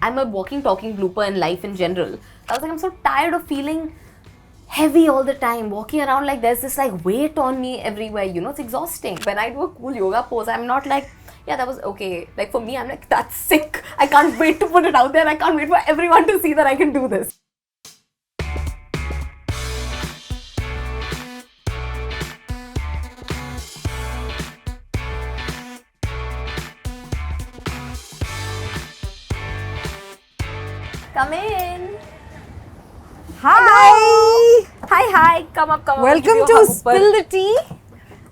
I'm a walking, talking blooper in life in general. I was like, I'm so tired of feeling heavy all the time, walking around like there's this like weight on me everywhere, you know, it's exhausting. When I do a cool yoga pose, I'm not like, yeah, that was okay. Like for me, I'm like, that's sick. I can't wait to put it out there. I can't wait for everyone to see that I can do this. Come in. Hi! Hi. Come up. Welcome to Spill the Tea.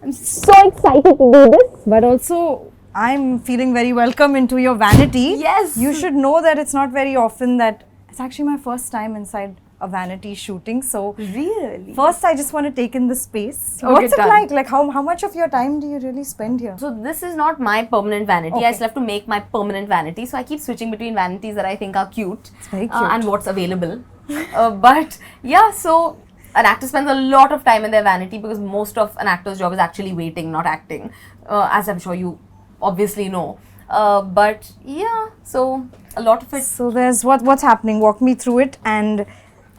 I'm so excited to do this. But also, I'm feeling very welcome into your vanity. Yes. You should know that it's not very often that it's actually my first time inside a vanity shooting. So, Really? first, I just want to take in the space. Okay, What's it done. like? Like, how much of your time do you really spend here? So this is not my permanent vanity. Okay. I still have to make my permanent vanity. So I keep switching between vanities that I think are cute. It's very cute. And what's available. But yeah, so an actor spends a lot of time in their vanity because most of an actor's job is actually waiting, not acting. As I'm sure you obviously know. But yeah, so a lot of it. So, there's what's happening. Walk me through it. And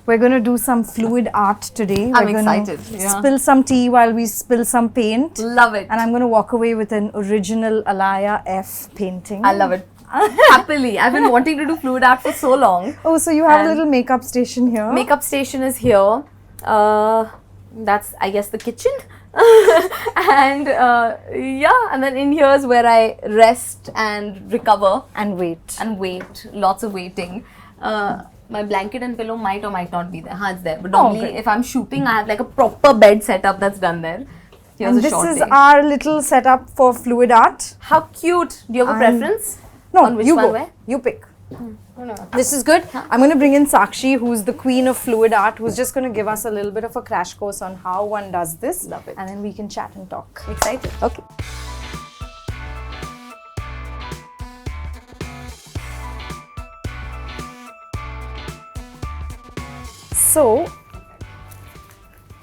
we're going to do some fluid art today. I'm We're going excited, to yeah. spill some tea while we spill some paint. Love it. And I'm going to walk away with an original Alaya F painting. I love it. Happily. I've been wanting to do fluid art for so long. Oh, so you have a And little makeup station here. Makeup station is here. That's, I guess, the kitchen. And yeah, and then in here is where I rest and recover And wait. and wait. Lots of waiting. My blanket and pillow might or might not be there. It's there. But normally, okay. if I'm shooting, I have like a proper bed setup that's done there. Here's And a this short is day. our little setup for fluid art. How cute! Do you have a I'm- preference? No, On which you one go. where? You pick. This is good. I'm going to bring in Sakshi, who's the queen of fluid art, who's just going to give us a little bit of a crash course on how one does this. Love it. And then we can chat and talk. Excited. Okay. So,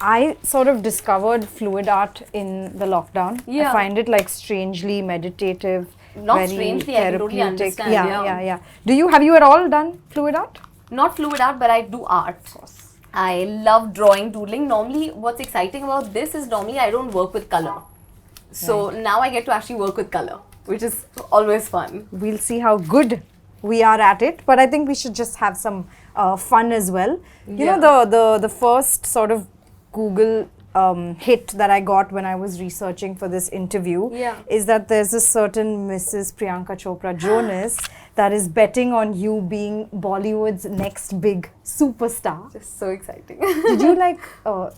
I sort of discovered fluid art in the lockdown. Yeah. I find it like strangely meditative. Not very strangely, I can totally therapeutic. understand, Yeah. Have you at all done fluid art? Not fluid art, but I do art. I love drawing, doodling. Normally, what's exciting about this is normally I don't work with color. So now I get to actually work with color, which is always fun. We'll see how good we are at it, but I think we should just have some fun as well. You know, the first sort of Google hit that I got when I was researching for this interview is that there's a certain Mrs. Priyanka Chopra Jonas that is betting on you being Bollywood's next big superstar. Just so exciting. Did you like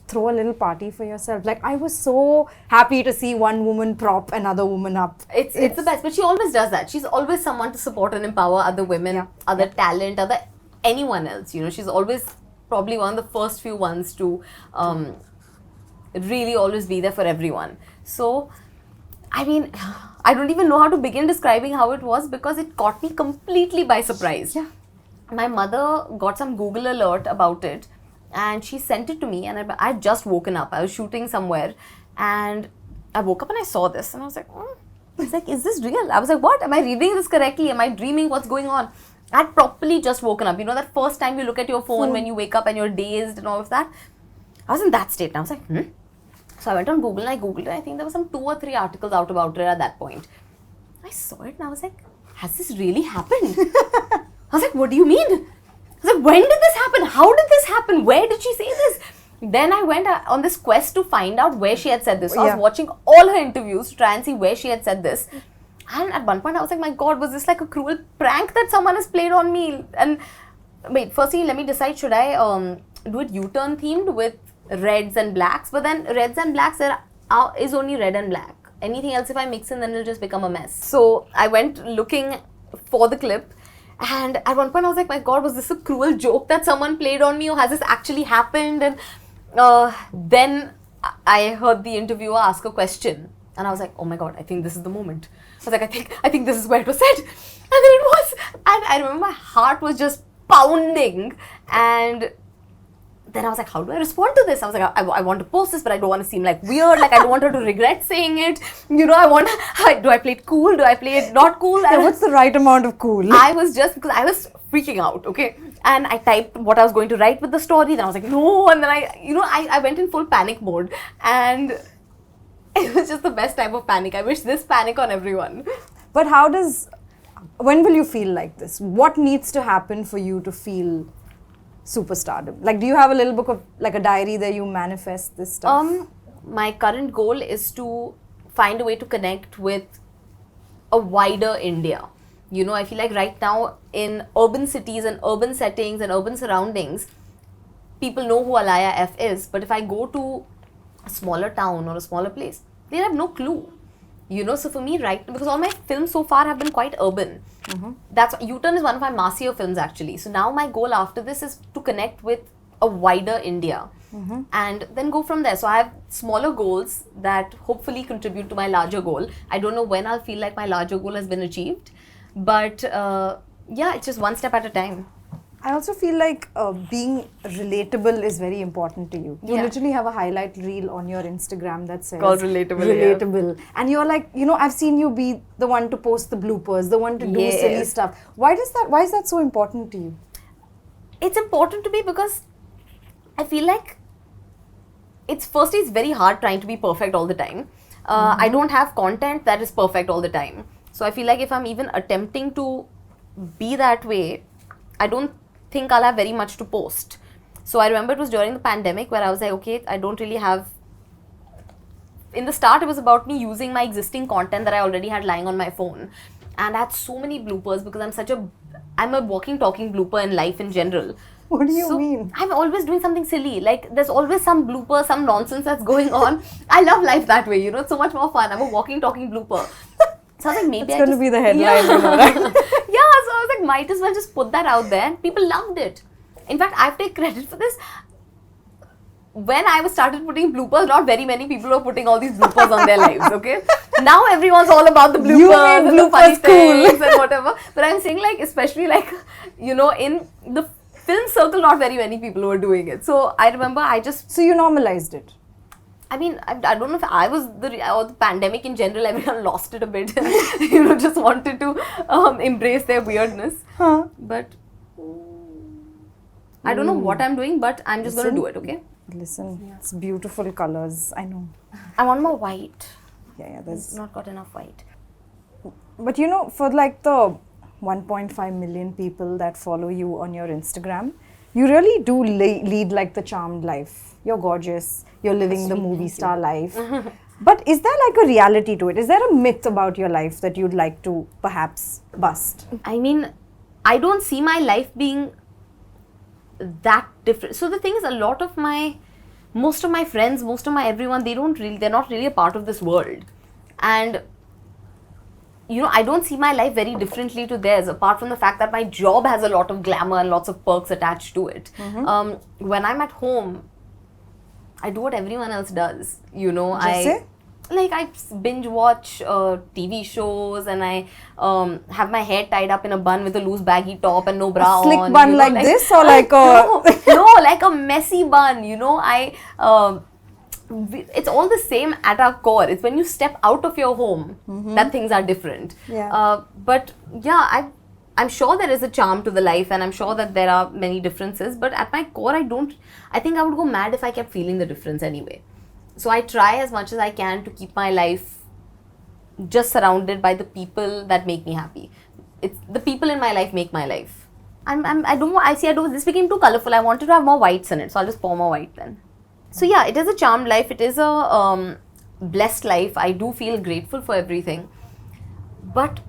throw a little party for yourself? Like, I was so happy to see one woman prop another woman up. It's the best, but she always does that. She's always someone to support and empower other women, other talent, other anyone else. You know, she's always probably one of the first few ones to really always be there for everyone. So, I mean, I don't even know how to begin describing how it was because it caught me completely by surprise. Yeah. My mother got some Google alert about it and she sent it to me, and I had just woken up. I was shooting somewhere and I woke up and I saw this and I was like, It's like, is this real? I was like, what? Am I reading this correctly? Am I dreaming? What's going on? I had properly just woken up. You know that first time you look at your phone when you wake up and you're dazed and all of that? I was in that state and I was like, So I went on Google and I Googled it. I think there were some 2 or 3 articles out about it at that point. I saw it and I was like, has this really happened? I was like, what do you mean? I was like, when did this happen? How did this happen? Where did she say this? Then I went on this quest to find out where she had said this. So I was watching all her interviews to try and see where she had said this. And at one point I was like, my God, was this like a cruel prank that someone has played on me? And wait, firstly, let me decide, should I do it U-turn themed with reds and blacks? But then reds and blacks, there is only red and black. Anything else, if I mix in, then it'll just become a mess. So I went looking for the clip. And at one point I was like, my God, was this a cruel joke that someone played on me, or has this actually happened? And then I heard the interviewer ask a question and I was like, oh my God, I think this is the moment. I was like, I think this is where it was said. And then it was. And I remember my heart was just pounding. And then I was like, how do I respond to this? I was like, I want to post this, but I don't want to seem like weird. Like, I don't want her to regret saying it. You know, do I play it cool? Do I play it not cool? Yeah, what's the right amount of cool? Because I was freaking out, okay? And I typed what I was going to write with the story. Then I was like, no. And then I went in full panic mode. And it was just the best type of panic. I wish this panic on everyone. But when will you feel like this? What needs to happen for you to feel superstardom? Like, do you have a little book of, like a diary there you manifest this stuff? My current goal is to find a way to connect with a wider India. You know, I feel like right now in urban cities and urban settings and urban surroundings, people know who Alaya F is. But if I go to a smaller town or a smaller place, they have no clue. You know, so for me, because all my films so far have been quite urban. U-Turn is one of my massier films actually. So now my goal after this is to connect with a wider India and then go from there. So I have smaller goals that hopefully contribute to my larger goal. I don't know when I'll feel like my larger goal has been achieved, but yeah, it's just one step at a time. I also feel like being relatable is very important to you. You literally have a highlight reel on your Instagram that says called relatable. Relatable. Yeah. And you're like, you know, I've seen you be the one to post the bloopers, the one to do silly stuff. Why is that so important to you? It's important to me because I feel like it's very hard trying to be perfect all the time. I don't have content that is perfect all the time. So I feel like if I'm even attempting to be that way, I don't think I'll have very much to post. So I remember it was during the pandemic where I was like, okay, I don't really have... In the start, it was about me using my existing content that I already had lying on my phone. And I had so many bloopers because I'm a walking, talking blooper in life in general. What do you mean? I'm always doing something silly. Like, there's always some blooper, some nonsense that's going on. I love life that way, you know, it's so much more fun. I'm a walking, talking blooper. So I was like, maybe it's going to be the headline, you know, right? Yeah, so I was like, might as well just put that out there. And people loved it. In fact, I have to take credit for this. When I started putting bloopers, not very many people were putting all these bloopers on their lives, okay? Now everyone's all about the bloopers and the funny things and whatever. But I'm saying, like, especially like, you know, in the film circle, not very many people were doing it. So I remember So you normalized it? I mean, I don't know if I was or the pandemic in general, everyone lost it a bit and, you know, just wanted to embrace their weirdness. But I don't know what I'm doing, but I'm just going to do it, okay? Listen, it's beautiful colors, I know. I want more white. Yeah, there's not got enough white. But you know, for like the 1.5 million people that follow you on your Instagram, you really do lead like the charmed life. You're gorgeous, you're living the movie star life. But is there like a reality to it? Is there a myth about your life that you'd like to perhaps bust? I mean, I don't see my life being that different. So the thing is, most of my friends, most of my everyone, they're not really a part of this world. And you know, I don't see my life very differently to theirs, apart from the fact that my job has a lot of glamour and lots of perks attached to it. When I'm at home, I do what everyone else does, you know. I binge watch TV shows, and I have my hair tied up in a bun with a loose baggy top and no bra on. Slick bun, you know, like this, or like a... No, like a messy bun, you know. It's all the same at our core. It's when you step out of your home that things are different. But yeah, I'm sure there is a charm to the life, and I'm sure that there are many differences, but at my core, I think I would go mad if I kept feeling the difference anyway. So I try as much as I can to keep my life just surrounded by the people that make me happy. It's the people in my life make my life. This became too colorful. I wanted to have more whites in it, so I'll just pour more white then. So yeah, it is a charmed life. It is a blessed life. I do feel grateful for everything. But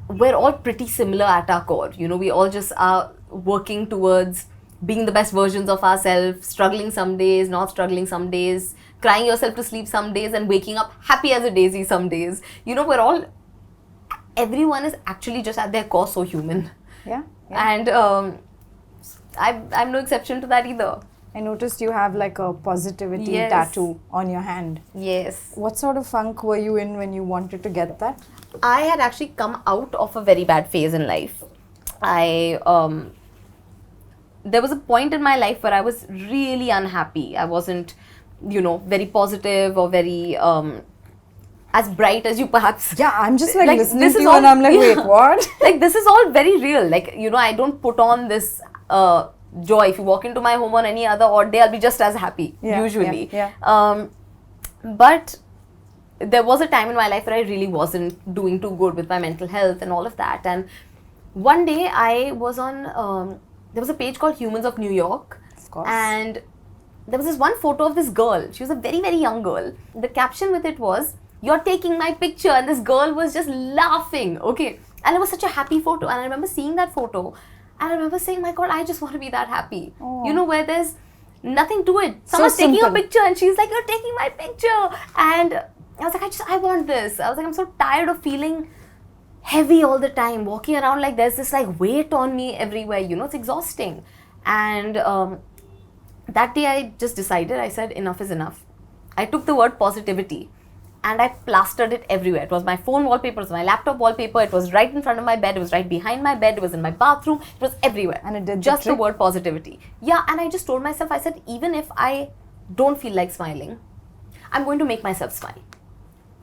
we're all pretty similar at our core. You know, we all just are working towards being the best versions of ourselves, struggling some days, not struggling some days, crying yourself to sleep some days and waking up happy as a daisy some days. You know, everyone is actually just at their core so human. Yeah. And I'm no exception to that either. I noticed you have like a positivity tattoo on your hand. Yes. What sort of funk were you in when you wanted to get that? I had actually come out of a very bad phase in life. there was a point in my life where I was really unhappy. I wasn't, very positive or very as bright as you perhaps. Yeah, I'm just like listening this to is you all- and I'm like, wait, what? Like, this is all very real. Like, I don't put on this joy. If you walk into my home on any other odd day, I'll be just as happy, usually. But there was a time in my life where I really wasn't doing too good with my mental health and all of that. And one day I was on, there was a page called Humans of New York. Of course. And there was this one photo of this girl. She was a very, very young girl. The caption with it was, "You're taking my picture." And this girl was just laughing, okay? And it was such a happy photo. And I remember seeing that photo. And I remember saying, my God, I just want to be that happy. Oh. Where there's nothing to it. Someone's taking a picture and she's like, "You're taking my picture." And I was like, I want this. I was like, I'm so tired of feeling heavy all the time, walking around like there's this like weight on me everywhere, it's exhausting. And that day I just decided, I said, enough is enough. I took the word positivity and I plastered it everywhere. It was my phone wallpaper, it was my laptop wallpaper, it was right in front of my bed, it was right behind my bed, it was in my bathroom, it was everywhere. And it did just the word positivity. Yeah, and I just told myself, I said, even if I don't feel like smiling, I'm going to make myself smile.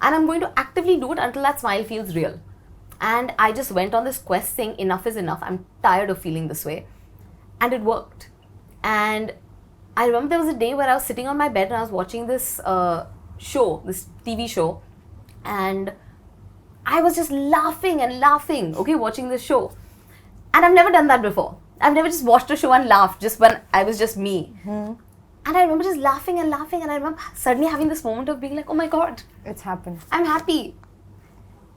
And I'm going to actively do it until that smile feels real. And I just went on this quest saying, enough is enough. I'm tired of feeling this way. And it worked. And I remember there was a day where I was sitting on my bed and I was watching this show, this TV show. And I was just laughing and laughing, okay, watching this show. And I've never done that before. I've never just watched a show and laughed just when I was just me. Mm-hmm. And I remember just laughing and laughing. And I remember suddenly having this moment of being like, oh my God. It's happened. I'm happy.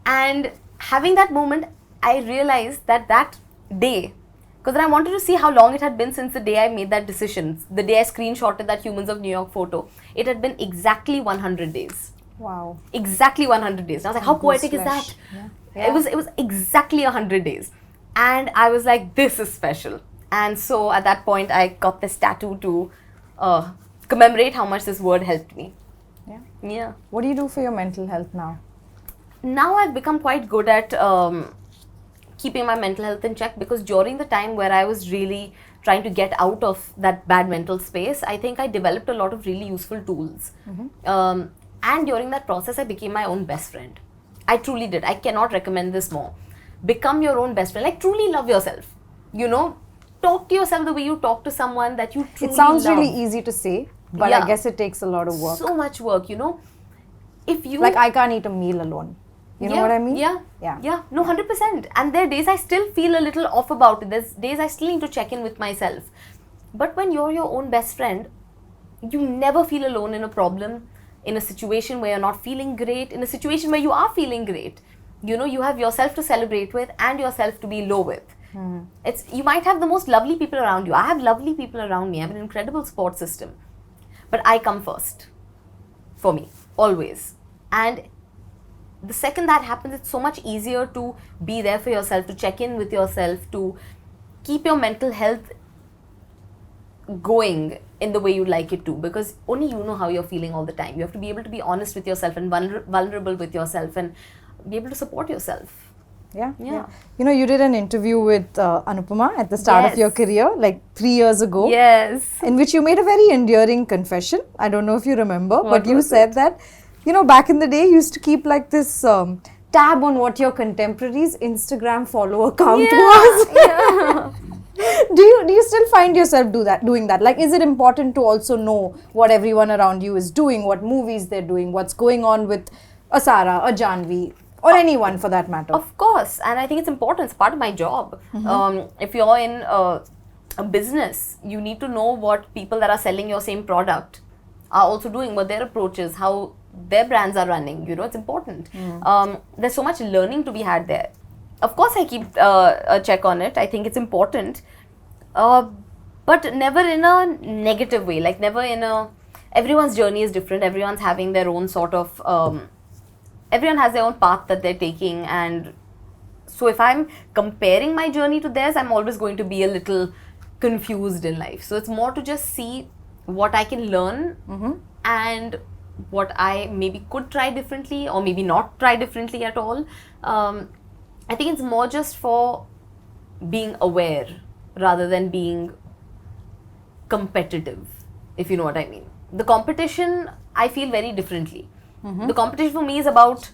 And having that moment, I realized that day, because then I wanted to see how long it had been since the day I made that decision, the day I screenshotted that Humans of New York photo. It had been exactly 100 days. Wow. Exactly 100 days. And I was like, how poetic is that? Yeah. It was exactly 100 days. And I was like, this is special. And so at that point, I got this tattoo to commemorate how much this word helped me. Yeah. What do you do for your mental health now? Now I've become quite good at keeping my mental health in check, because during the time where I was really trying to get out of that bad mental space, I think I developed a lot of really useful tools. Mm-hmm. And during that process, I became my own best friend. I truly did. I cannot recommend this more. Become your own best friend. Like, truly love yourself. Talk to yourself the way you talk to someone that you truly love. It sounds really easy to say, but I guess it takes a lot of work. So much work, If you... Like, I can't eat a meal alone. You know what I mean? Yeah. No, 100%. And there are days I still feel a little off about it. There's days I still need to check in with myself. But when you're your own best friend, you never feel alone in a problem, in a situation where you're not feeling great, in a situation where you are feeling great. You have yourself to celebrate with and yourself to be low with. You might have the most lovely people around you. I have lovely people around me. I have an incredible support system. But I come first. For me. Always. And the second that happens, it's so much easier to be there for yourself, to check in with yourself, to keep your mental health going in the way you like it to, because only you know how you're feeling all the time. You have to be able to be honest with yourself and vulnerable with yourself and be able to support yourself. Yeah. You did an interview with Anupama at the start of your career, like 3 years ago. Yes. In which you made a very endearing confession. I don't know if you remember, but you said that, back in the day, you used to keep like this tab on what your contemporaries' Instagram follower count was. Yeah. Do you still find yourself doing that? Like, is it important to also know what everyone around you is doing, what movies they're doing, what's going on with a Sara, a Janvi, or anyone for that matter? Of course. And I think it's important. It's part of my job. If you're in a business, you need to know what people that are selling your same product are also doing, what their approach is, how their brands are running. It's important. There's so much learning to be had there. Of course, I keep a check on it. I think it's important. But never in a negative way. Like, never in a... Everyone's journey is different. Everyone's having their own sort of... everyone has their own path that they're taking. And so if I'm comparing my journey to theirs, I'm always going to be a little confused in life. So it's more to just see what I can learn and what I maybe could try differently or maybe not try differently at all. I think it's more just for being aware rather than being competitive, if you know what I mean. The competition, I feel very differently. The competition for me is about,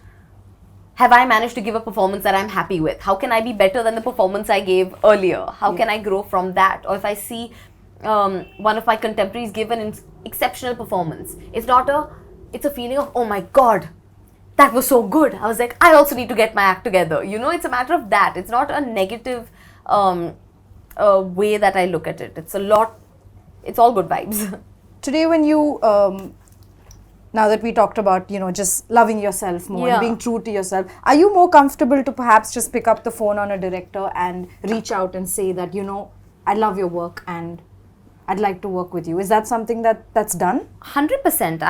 have I managed to give a performance that I'm happy with? How can I be better than the performance I gave earlier? How can I grow from that? Or if I see one of my contemporaries give an exceptional performance, it's a feeling of, oh my god, that was so good. I was like, I also need to get my act together. You know, it's a matter of that. It's not a negative way that I look at it. It's all good vibes. Today when you, now that we talked about, just loving yourself more and being true to yourself, are you more comfortable to perhaps just pick up the phone on a director and reach out and say that, I love your work and I'd like to work with you? Is that something that's done? 100%.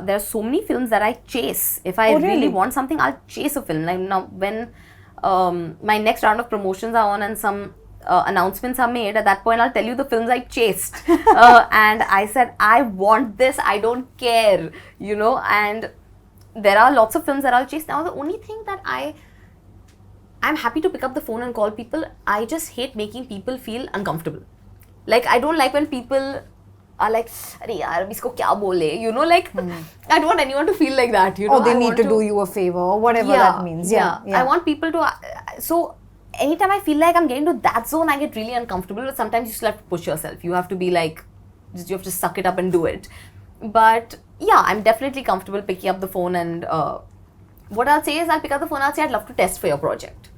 There are so many films that I chase. If I really want something, I'll chase a film. Like now, when my next round of promotions are on and some announcements are made, at that point I'll tell you the films I chased. And I said, I want this, I don't care, and there are lots of films that I'll chase. Now, the only thing that I'm happy to pick up the phone and call people. I just hate making people feel uncomfortable. Like, I don't like when people are like, "Arey yaar, ab isko kya bole?" Like, I don't want anyone to feel like that, Or they need to do you a favor, or whatever that means. Yeah. I want people to, so anytime I feel like I'm getting to that zone, I get really uncomfortable, but sometimes you still have to push yourself. You have to be like, you have to suck it up and do it. But yeah, I'm definitely comfortable picking up the phone, and what I'll say is, I'll pick up the phone, I'll say, I'd love to test for your project.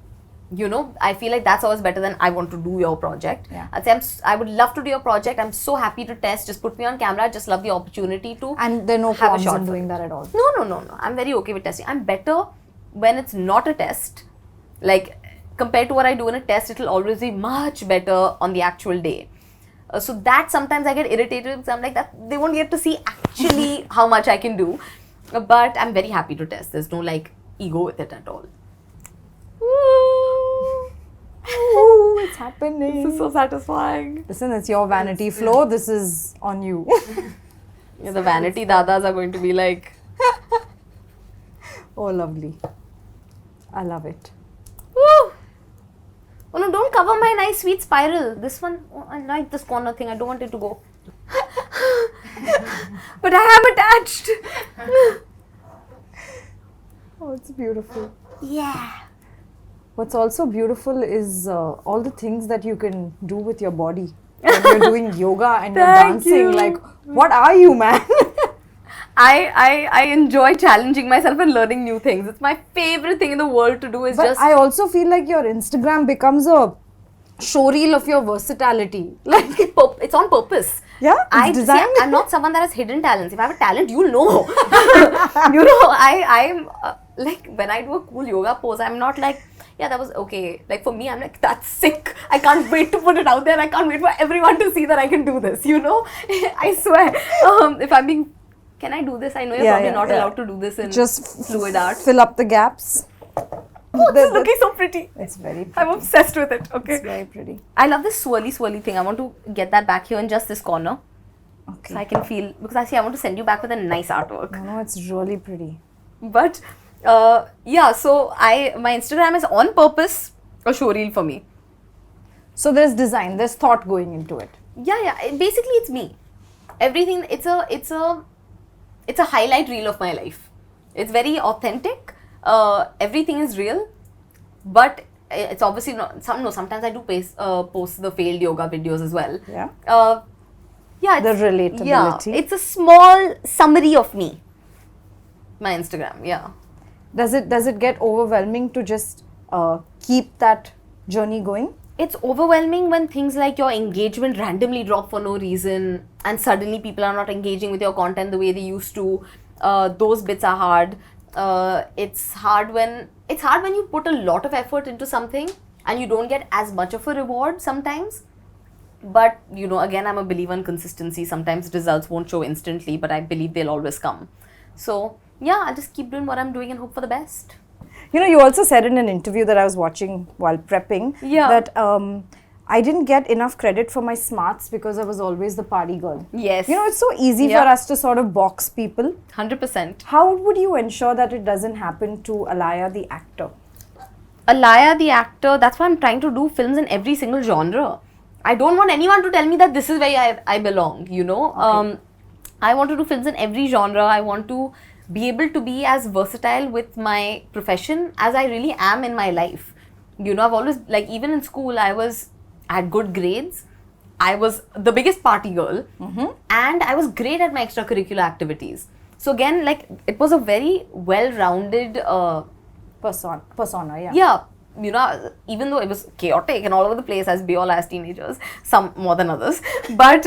I feel like that's always better than I want to do your project. I'd say, I would love to do your project. I'm so happy to test. Just put me on camera. I just love the opportunity to. And there are no problems in doing that at all. No. I'm very okay with testing. I'm better when it's not a test. Like, compared to what I do in a test, it'll always be much better on the actual day. So that sometimes I get irritated because I'm like, that they won't get to see actually how much I can do. But I'm very happy to test. There's no ego with it at all. Ooh, it's happening. This is so satisfying. Listen, it's your vanity flow. This is on you. The vanity dadas are going to be like, oh, lovely. I love it. woo! Oh no, don't cover my nice sweet spiral. This one, I like this corner thing. I don't want it to go. But I am attached. Oh, it's beautiful. Yeah. What's also beautiful is all the things that you can do with your body. When you're doing yoga and you're dancing, you. like, what are you, man? I enjoy challenging myself and learning new things. It's my favorite thing in the world to do. But I also feel like your Instagram becomes a showreel of your versatility. Like, it's on purpose. Yeah, it's I'm not someone that has hidden talents. If I have a talent, you'll know. I'm like, when I do a cool yoga pose, I'm not like, yeah, that was okay. Like, for me, I'm like, that's sick. I can't wait to put it out there. I can't wait for everyone to see that I can do this, I swear. If I'm being, can I do this? I know you're probably not allowed to do this in fluid art. Fill up the gaps. Oh, this is looking so pretty. It's very pretty. I'm obsessed with it. Okay. It's very pretty. I love this swirly thing. I want to get that back here in just this corner. Okay. So I can feel, because I want to send you back with a nice artwork. No, it's really pretty. But yeah, so my Instagram is on purpose a showreel for me. So there's design, there's thought going into it. Yeah. Basically, it's me. Everything. It's a highlight reel of my life. It's very authentic. Everything is real, but it's obviously not. Sometimes I do post the failed yoga videos as well. Yeah. Yeah. The relatability. Yeah, it's a small summary of me. My Instagram. Yeah. Does it get overwhelming to just keep that journey going? It's overwhelming when things like your engagement randomly drop for no reason, and suddenly people are not engaging with your content the way they used to. Those bits are hard. It's hard when you put a lot of effort into something and you don't get as much of a reward sometimes. But again, I'm a believer in consistency. Sometimes results won't show instantly, but I believe they'll always come. So yeah, I'll just keep doing what I'm doing and hope for the best. You also said in an interview that I was watching while prepping that I didn't get enough credit for my smarts because I was always the party girl. Yes. It's so easy for us to sort of box people. 100%. How would you ensure that it doesn't happen to Alaya the actor? Alaya the actor, that's why I'm trying to do films in every single genre. I don't want anyone to tell me that this is where I belong, you know. Okay. I want to do films in every genre. I want to be able to be as versatile with my profession as I really am in my life. You know, I've always, like, even in school, I had good grades. I was the biggest party girl, and I was great at my extracurricular activities. So again, like, it was a very well-rounded persona, yeah. yeah, you know, even though it was chaotic and all over the place, as we all as teenagers, some more than others, but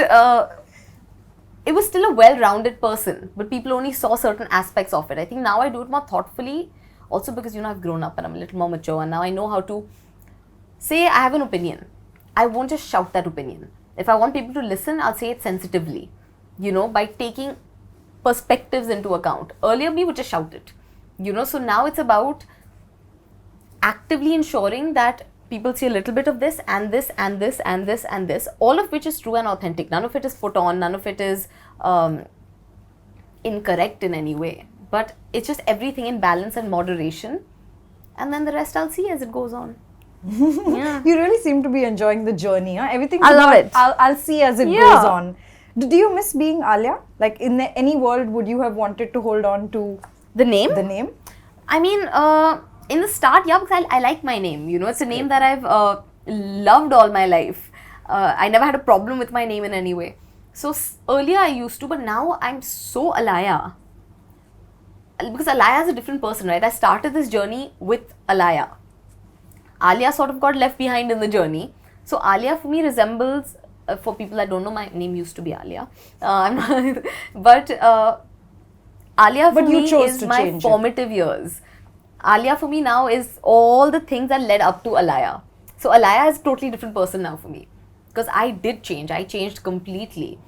it was still a well-rounded person, but people only saw certain aspects of it. I think now I do it more thoughtfully, also because, you know, I've grown up and I'm a little more mature, and now I know how to say I have an opinion. I won't just shout that opinion. If I want people to listen, I'll say it sensitively, you know, by taking perspectives into account. Earlier, we would just shout it, you know, so now it's about actively ensuring that people see a little bit of this and this and this and this and this, all of which is true and authentic. None of it is put on, none of it is incorrect in any way, but it's just everything in balance and moderation, and then the rest I'll see as it goes on. Yeah. You really seem to be enjoying the journey, huh? Everything I love it. I'll see as it goes on. Do you miss being Alia? Like, in any world, would you have wanted to hold on to the name? The name? I mean, in the start, yeah, because I like my name. You know, it's a name that I've loved all my life. I never had a problem with my name in any way. So earlier I used to, but now I'm so Alaya. Because Alaya is a different person, right? I started this journey with Alaya. Alia sort of got left behind in the journey. So Alia for me resembles, for people that don't know, my name used to be Alia. I'm not, but Alia for me is my formative years. Alia for me now is all the things that led up to Alaya. So Alaya is a totally different person now for me. Because I did change. I changed completely.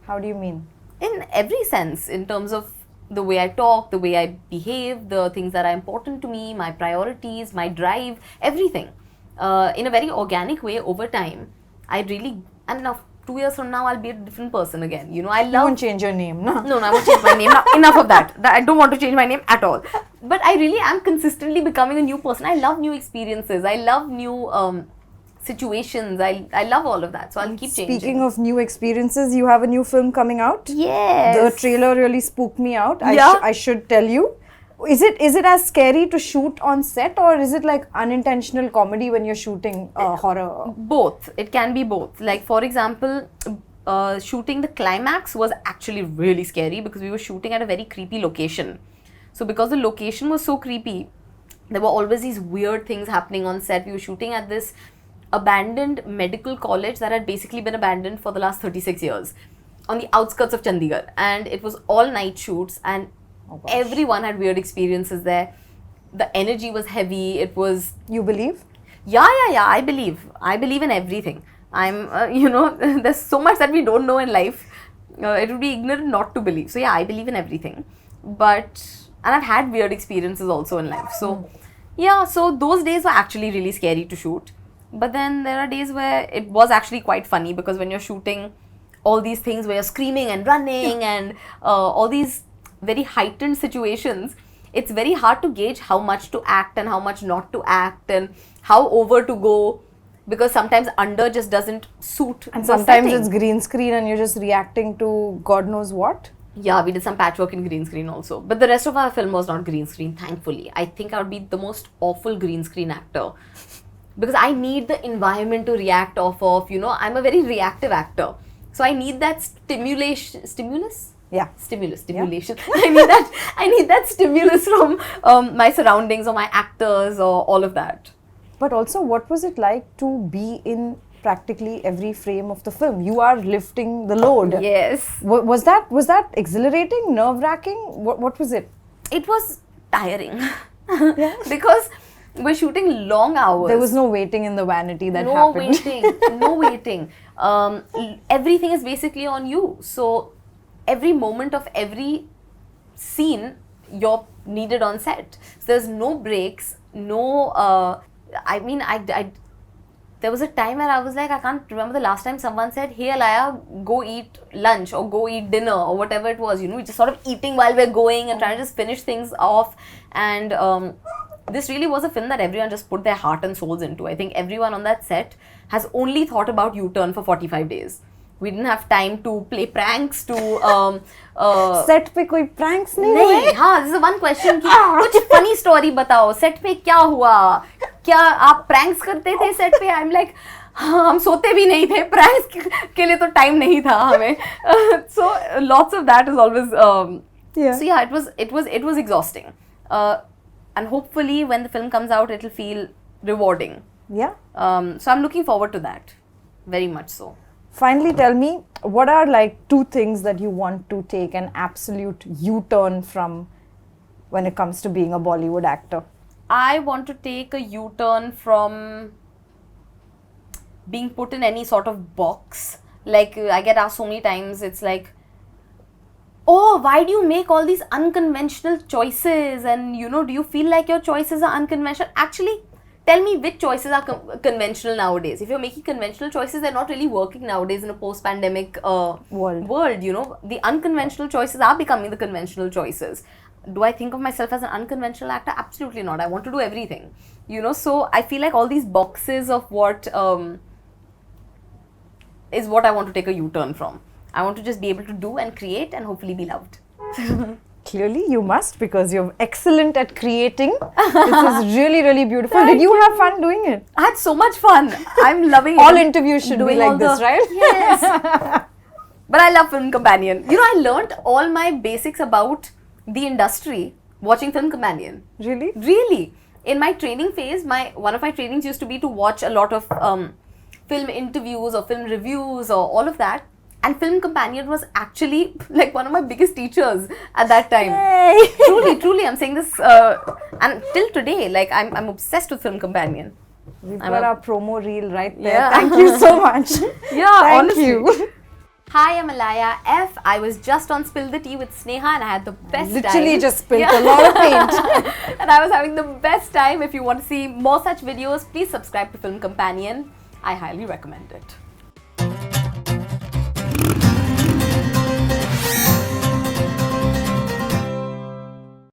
How do you mean? In every sense, in terms of the way I talk, the way I behave, the things that are important to me, my priorities, my drive, everything. In a very organic way over time. I really, and now 2 years from now, I'll be a different person again. You know, I love... You won't change your name, no? No, I won't change my name. Enough of that. I don't want to change my name at all. But I really am consistently becoming a new person. I love new experiences. I love new situations. I love all of that. So I'll keep changing. Speaking of new experiences, you have a new film coming out. Yes. The trailer really spooked me out. Yeah. I should tell you. Is it as scary to shoot on set, or is it like unintentional comedy when you're shooting horror? Both. It can be both. Like, for example, shooting the climax was actually really scary because we were shooting at a very creepy location. So because the location was so creepy, there were always these weird things happening on set. We were shooting at this abandoned medical college that had basically been abandoned for the last 36 years on the outskirts of Chandigarh, and it was all night shoots, and everyone had weird experiences there. The energy was heavy. It was... You believe? Yeah, I believe in everything. I'm you know, there's so much that we don't know in life. It would be ignorant not to believe. So yeah, I believe in everything, and I've had weird experiences also in life. So yeah, so those days were actually really scary to shoot. But then there are days where it was actually quite funny, because when you're shooting all these things where you're screaming and running and all these very heightened situations, it's very hard to gauge how much to act and how much not to act and how over to go, because sometimes under just doesn't suit. And sometimes it's green screen and you're just reacting to God knows what. Yeah, we did some patchwork in green screen also. But the rest of our film was not green screen, thankfully. I think I would be the most awful green screen actor, because I need the environment to react off of. You know, I'm a very reactive actor. So I need that stimulus? Yeah. Stimulation. Yeah. I need that stimulus from my surroundings or my actors or all of that. But also, what was it like to be in practically every frame of the film? You are lifting the load. Yes. Was that exhilarating, nerve-wracking? What was it? It was tiring. Yeah. Because we're shooting long hours. There was no waiting in the vanity that happened. No waiting. Everything is basically on you. So every moment of every scene, you're needed on set. So there's no breaks, no... there was a time where I was like, I can't remember the last time someone said, hey Alaya, go eat lunch or go eat dinner or whatever it was. You know, we're just sort of eating while we're going and trying to just finish things off. And this really was a film that everyone just put their heart and souls into. I think everyone on that set has only thought about U-turn for 45 days. We didn't have time to play pranks, to set पे कोई pranks नहीं हुए? हाँ, this is one question कि कुछ funny story बताओ, set पे क्या हुआ, क्या आप pranks करते थे set पे? I'm like, हाँ, हम सोते भी नहीं थे, pranks के लिए तो time नहीं था हमें. So lots of that is always Yeah. So yeah, it was exhausting. And hopefully when the film comes out, it'll feel rewarding. Yeah. So I'm looking forward to that, very much so. Finally, tell me, what are like 2 things that you want to take an absolute U-turn from when it comes to being a Bollywood actor? I want to take a U-turn from being put in any sort of box. Like, I get asked so many times, it's like, oh, why do you make all these unconventional choices? And, you know, do you feel like your choices are unconventional? Actually, tell me which choices are conventional nowadays. If you're making conventional choices, they're not really working nowadays in a post-pandemic world, you know. The unconventional choices are becoming the conventional choices. Do I think of myself as an unconventional actor? Absolutely not. I want to do everything, you know. So I feel like all these boxes of what is what I want to take a U-turn from. I want to just be able to do and create and hopefully be loved. Clearly, you must, because you're excellent at creating. This is really, really beautiful. Did you have fun doing it? I had so much fun. I'm loving it. All interviews should be like this, right? Yes. But I love Film Companion. You know, I learnt all my basics about the industry watching Film Companion. Really? Really. In my training phase, one of my trainings used to be to watch a lot of film interviews or film reviews or all of that. And Film Companion was actually like one of my biggest teachers at that time. Hey. Truly, I'm saying this, and till today, like I'm obsessed with Film Companion. We've got our promo reel right there. Yeah. Thank you so much. Yeah, Thank honestly. you. Hi, I'm Alaya F. I was just on Spill the Tea with Sneha and I had the best time. Literally just spilled a lot of paint. And I was having the best time. If you want to see more such videos, please subscribe to Film Companion. I highly recommend it.